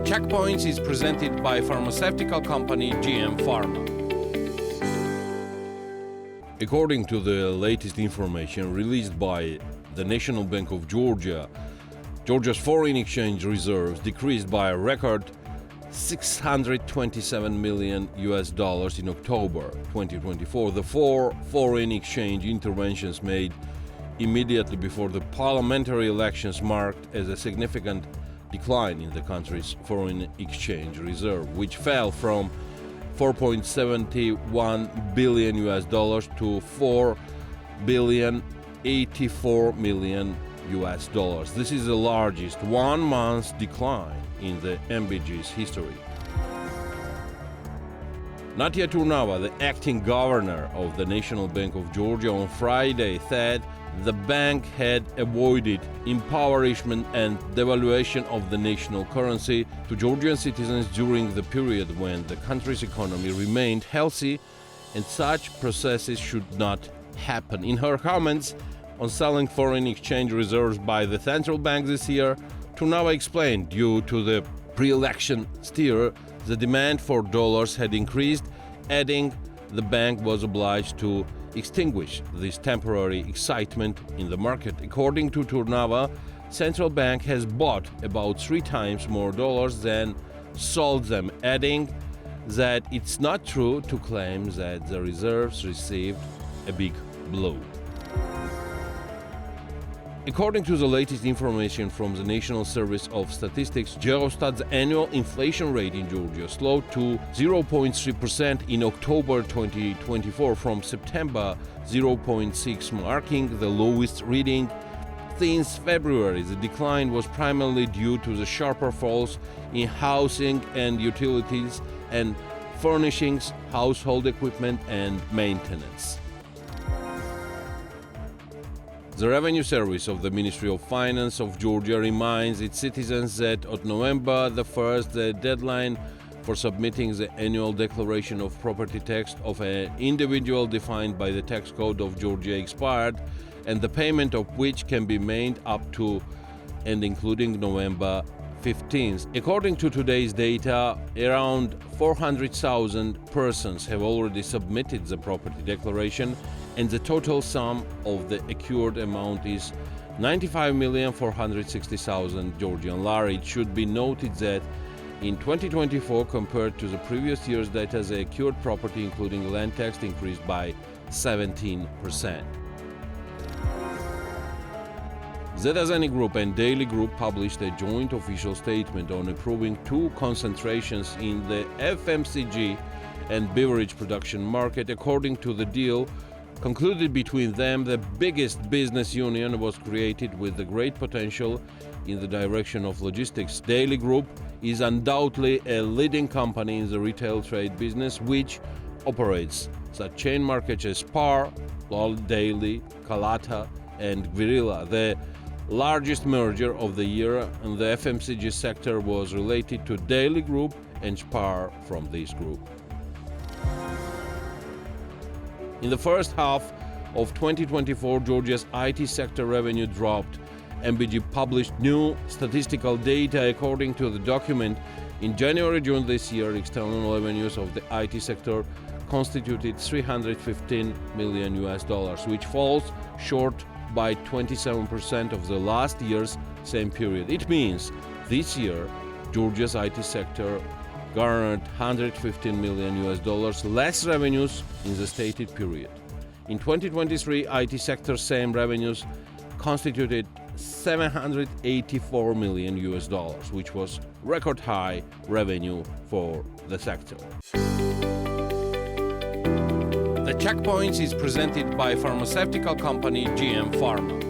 Checkpoints is presented by pharmaceutical company GM Pharma. According to the latest information released by the National Bank of Georgia, Georgia's foreign exchange reserves decreased by a record $627 million in October 2024. The four foreign exchange interventions made immediately before the parliamentary elections marked as a significant decline in the country's foreign exchange reserve, which fell from $4.71 billion to $4.84 billion. This is the largest one-month decline in the MBG's history. NATA Tava, the acting governor of the National Bank of Georgia, on Friday said the bank had avoided impoverishment and devaluation of the national currency to Georgian citizens during the period when the country's economy remained healthy, and such processes should not happen. In her comments on selling foreign exchange reserves by the central bank this year, Tava explained due to the pre-election stir, the demand for dollars had increased, adding the bank was obliged to extinguish this temporary excitement in the market. According to Tava, central bank has bought about 3 times more dollars than sold them, adding that it's not true to claim that the reserves received a big blow. According to the latest information from the National Service of Statistics, Geostat's annual inflation rate in Georgia slowed to 0.3% in October 2024 from September 0.6%, marking the lowest reading since February. The decline was primarily due to the sharper falls in housing and utilities and furnishings, household equipment, and maintenance. The Revenue Service of the Ministry of Finance of Georgia reminds its citizens that on November the 1st, the deadline for submitting the annual declaration of property tax of an individual defined by the tax code of Georgia expired, and the payment of which can be made up to and including November 15th. According to today's data, around 400,000 persons have already submitted the property declaration, and the total sum of the accrued amount is 95,460,000 Georgian lari. It should be noted that in 2024, compared to the previous year's data, the accrued property, including land tax, increased by 17%. ZSN Group and Daily Group published a joint official statement on approving 2 concentrations in the FMCG and beverage production market. According to the deal concluded between them, the biggest business union was created with the great potential in the direction of logistics. Daily Group is undoubtedly a leading company in the retail trade business, which operates such chain markets as Spar, Lol Daily, Kalata, and Guerrilla. The largest merger of the year in the FMCG sector was related to Daily Group and Spar from this group. In the first half of 2024, Georgia's IT sector revenue dropped. MBG published new statistical data. According to the document, in January-June this year, external revenues of the IT sector constituted $315 million, which falls short by 27% of the last year's same period. It means this year, Georgia's IT sector garnered $115 million less revenues in the stated period. In 2023, IT sector same revenues constituted $784 million, which was record high revenue for the sector. The Checkpoints is presented by pharmaceutical company GM Pharma.